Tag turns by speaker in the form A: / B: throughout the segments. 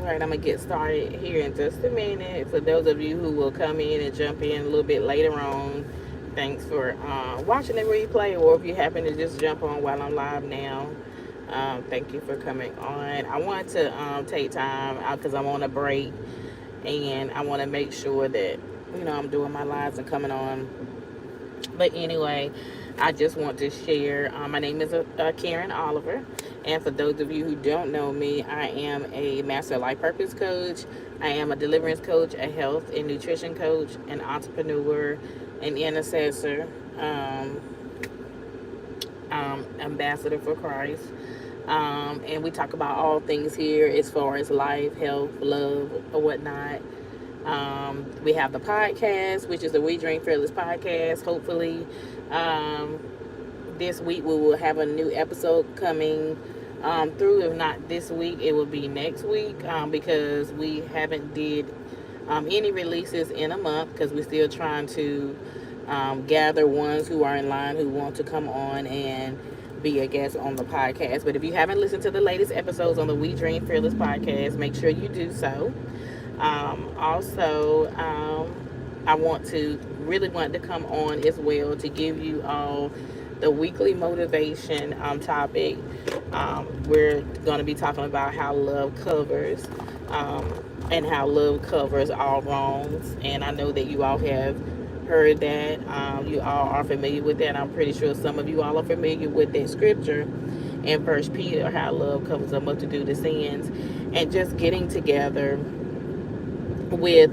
A: right, I'm going to get started here in just a minute. For those of you who will come in and jump in a little bit later on, thanks for watching the replay, or if you happen to just jump on while I'm live now, thank you for coming on. I want to take time out because I'm on a break, and I want to make sure that, I'm doing my lives and coming on. But anyway, I just want to share. My name is Karen Oliver. And for those of you who don't know me, I am a master life purpose coach. I am a deliverance coach, a health and nutrition coach, an entrepreneur, an intercessor, ambassador for Christ. And we talk about all things here as far as life, health, love, or whatnot. We have the podcast, which is the We Dream Fearless podcast. Hopefully, this week we will have a new episode coming through. If not this week, it will be next week, because we haven't did any releases in a month, because we're still trying to gather ones who are in line who want to come on and be a guest on the podcast. But if you haven't listened to the latest episodes on the We Dream Fearless podcast, make sure you do so. Also, I really want to come on as well to give you all the weekly motivation topic. We're going to be talking about how love covers, and how love covers all wrongs. And I know that you all have heard that. You all are familiar with that. I'm pretty sure some of you all are familiar with that scripture in First Peter, how love covers a multitude of sins. And just getting together with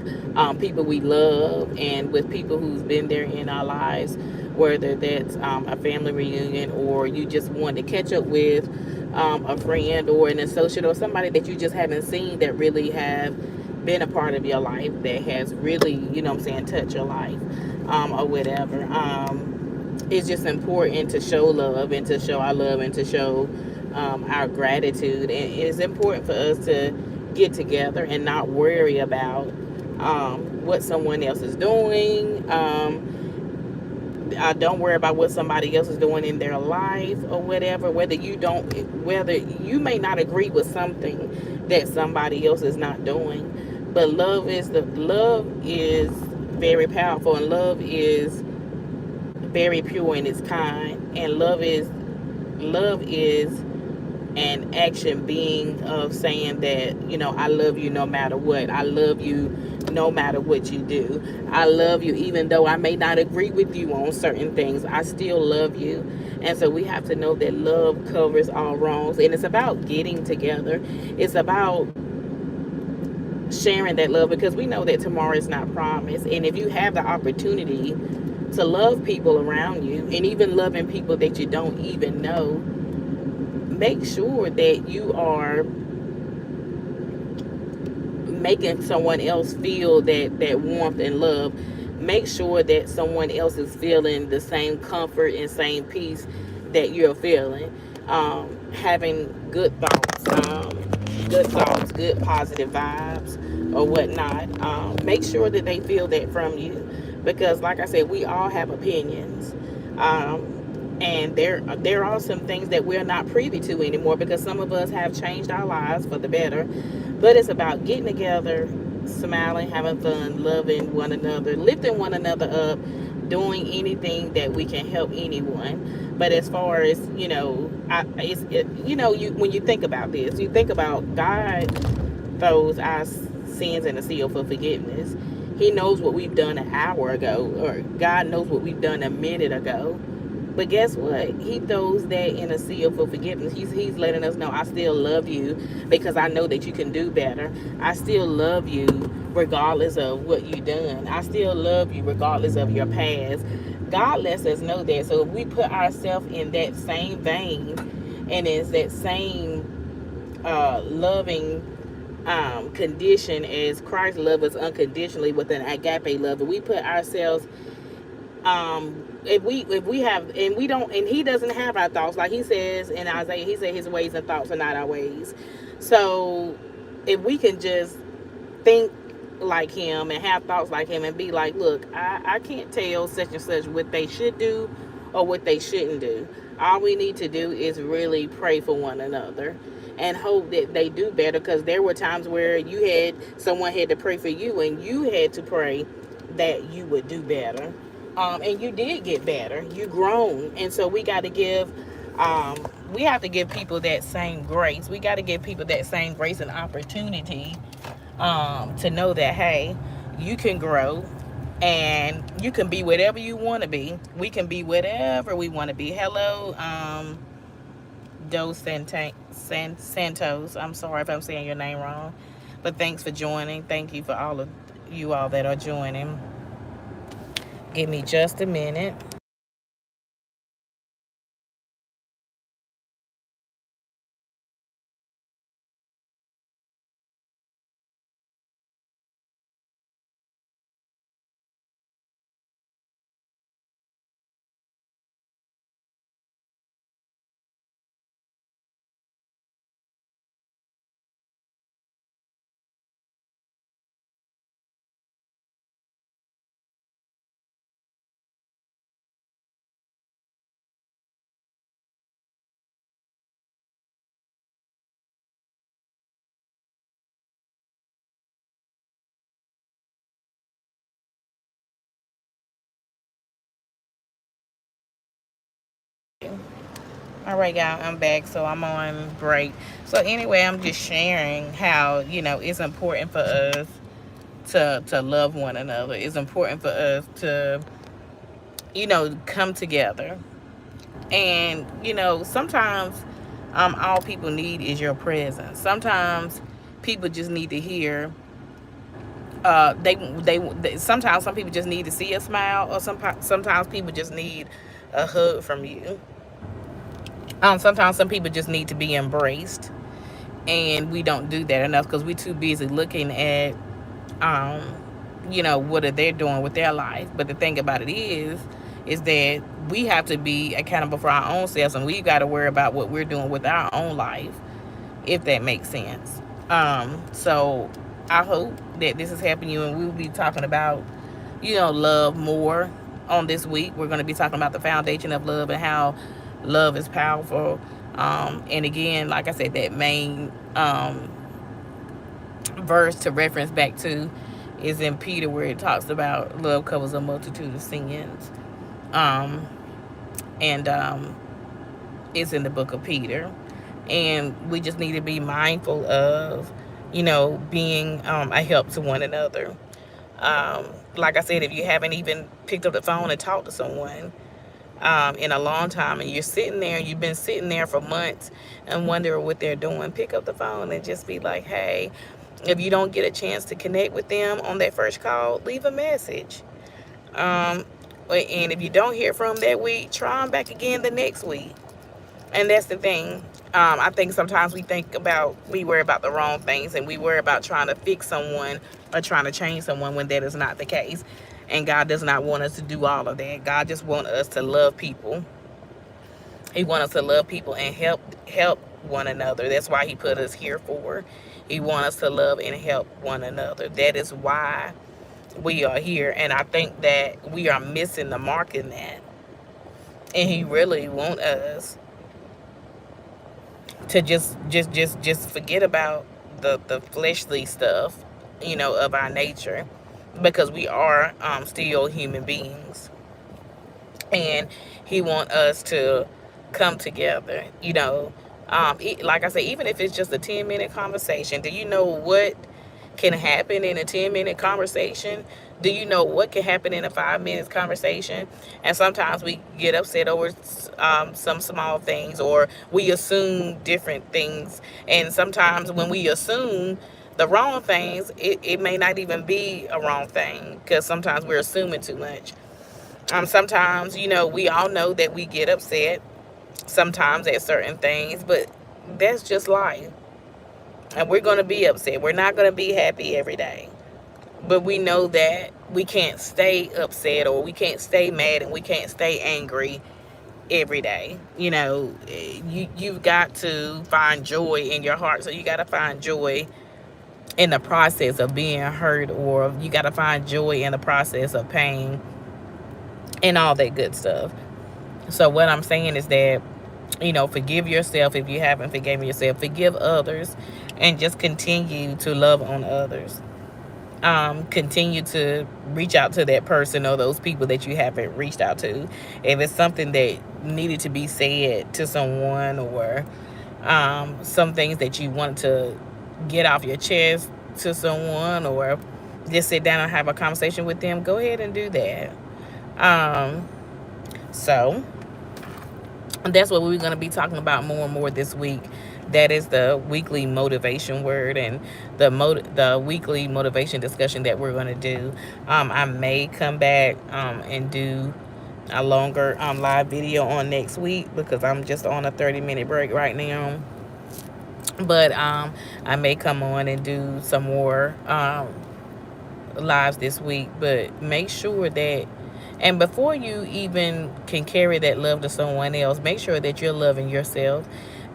A: people we love, and with people who's been there in our lives, whether that's a family reunion, or you just want to catch up with a friend or an associate, or somebody that you just haven't seen that really have been a part of your life, that has really, touched your life, or whatever. It's just important to show love, and to show our love, and to show our gratitude. And it's important for us to get together and not worry about what someone else is doing. Don't worry about what somebody else is doing in their life or whatever. Whether you may not agree with something that somebody else is not doing, but love is very powerful, and love is very pure in its kind, and love is an action being of saying that, I love you no matter what. I love you no matter what you do. I love you even though I may not agree with you on certain things. I still love you. And so we have to know that love covers all wrongs. And it's about getting together. It's about sharing that love, because we know that tomorrow is not promised. And if you have the opportunity to love people around you, and even loving people that you don't even know, make sure that you are making someone else feel that warmth and love. Make sure that someone else is feeling the same comfort and same peace that you're feeling. Having good thoughts, good positive vibes or whatnot. Make sure that they feel that from you, because like I said, we all have opinions. And there are some things that we're not privy to anymore, because some of us have changed our lives for the better. But it's about getting together, smiling, having fun, loving one another, lifting one another up, doing anything that we can help anyone. But as far as, when you think about this, you think about God throws our sins in the sea for forgiveness. He knows what we've done an hour ago, or God knows what we've done a minute ago. But guess what? He throws that in a seal for forgiveness. He's letting us know, I still love you because I know that you can do better. I still love you regardless of what you've done. I still love you regardless of your past. God lets us know that. So if we put ourselves in that same vein, and it's that same loving condition as Christ loved us unconditionally with an agape love, if we put ourselves if we have, and we don't, and he doesn't have our thoughts, like he says in Isaiah, he said his ways and thoughts are not our ways. So if we can just think like him and have thoughts like him, and be like, look, I can't tell such and such what they should do or what they shouldn't do. All we need to do is really pray for one another. and hope that they do better, because there were times where someone had to pray for you, and you had to pray that you would do better. And you did get better. You grown. And so um, we have to give people that same grace. We got to give people that same grace and opportunity, to know that, hey, you can grow and you can be whatever you want to be. We can be whatever we want to be. Hello, Santos. I'm sorry if I'm saying your name wrong, but thanks for joining. Thank you for all of you all that are joining. Give me just a minute. All right, y'all, I'm back. So I'm on break. So anyway, I'm just sharing how, it's important for us to love one another. It's important for us to, come together. And, sometimes all people need is your presence. Sometimes people just need to hear, they sometimes some people just need to see a smile, or sometimes people just need a hug from you. Sometimes some people just need to be embraced, and we don't do that enough because we're too busy looking at, um, what are they doing with their life. But the thing about it is that we have to be accountable for our own selves, and we got to worry about what we're doing with our own life, if that makes sense. So I hope that this is helping you, and we'll be talking about, love more on this week. We're going to be talking about the foundation of love and how love is powerful. And again, like I said, that main verse to reference back to is in Peter, where it talks about love covers a multitude of sins. And it's in the book of Peter. And we just need to be mindful of, being a help to one another. Like I said, if you haven't even picked up the phone and talked to someone in a long time, and you've been sitting there for months and wonder what they're doing, pick up the phone and just be like, hey, if you don't get a chance to connect with them on that first call, leave a message. And if you don't hear from them that week, try them back again the next week. And that's the thing. I think sometimes we worry about the wrong things, and we worry about trying to fix someone or trying to change someone when that is not the case. And God does not want us to do all of that. God just wants us to love people. He wants us to love people and help one another. That's why he put us here for. He wants us to love and help one another. That is why we are here. And I think that we are missing the mark in that. And he really wants us to just forget about the fleshly stuff, of our nature, because we are still human beings, and he want us to come together. Like I said, even if it's just a 10-minute conversation, do you know what can happen in a 10-minute conversation? Do you know what can happen in a 5 minutes conversation? And sometimes we get upset over some small things, or we assume different things. And sometimes when we assume the wrong things, it may not even be a wrong thing, because sometimes we're assuming too much. Sometimes, we all know that we get upset sometimes at certain things, but that's just life. And we're going to be upset. We're not going to be happy every day. But we know that we can't stay upset, or we can't stay mad, and we can't stay angry every day. You've got to find joy in your heart. So you got to find joy in the process of being hurt, or you got to find joy in the process of pain and all that good stuff. So what I'm saying is that You know, forgive yourself if you haven't forgiven yourself. Forgive others, and just continue to love on others. Continue to reach out to that person or those people that you haven't reached out to. If it's something that needed to be said to someone, or some things that you want to get off your chest to someone, or just sit down and have a conversation with them, go ahead and do that. Um, so that's what we're going to be talking about more and more this week. That is the weekly motivation word, and the weekly motivation discussion that we're going to do. I may come back and do a longer live video on next week, because I'm just on a 30-minute break right now. But I may come on and do some more lives this week. But make sure that, and before you even can carry that love to someone else, make sure that you're loving yourself.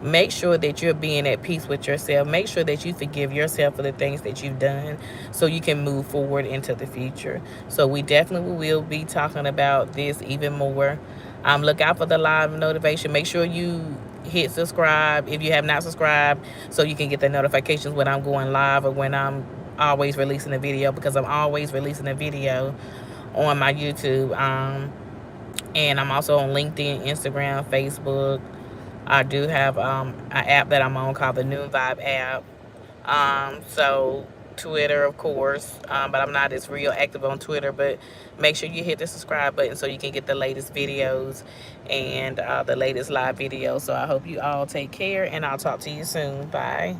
A: Make sure that you're being at peace with yourself. Make sure that you forgive yourself for the things that you've done, so you can move forward into the future. So we definitely will be talking about this even more. Look out for the live notification. Make sure you hit subscribe if you have not subscribed, so you can get the notifications when I'm going live, or when I'm always releasing a video, because I'm always releasing a video on my YouTube. And I'm also on LinkedIn, Instagram, Facebook. I do have an app that I'm on called the Noon Vibe app. So Twitter, of course, but I'm not as real active on Twitter. But make sure you hit the subscribe button so you can get the latest videos and the latest live videos. So I hope you all take care, and I'll talk to you soon. Bye.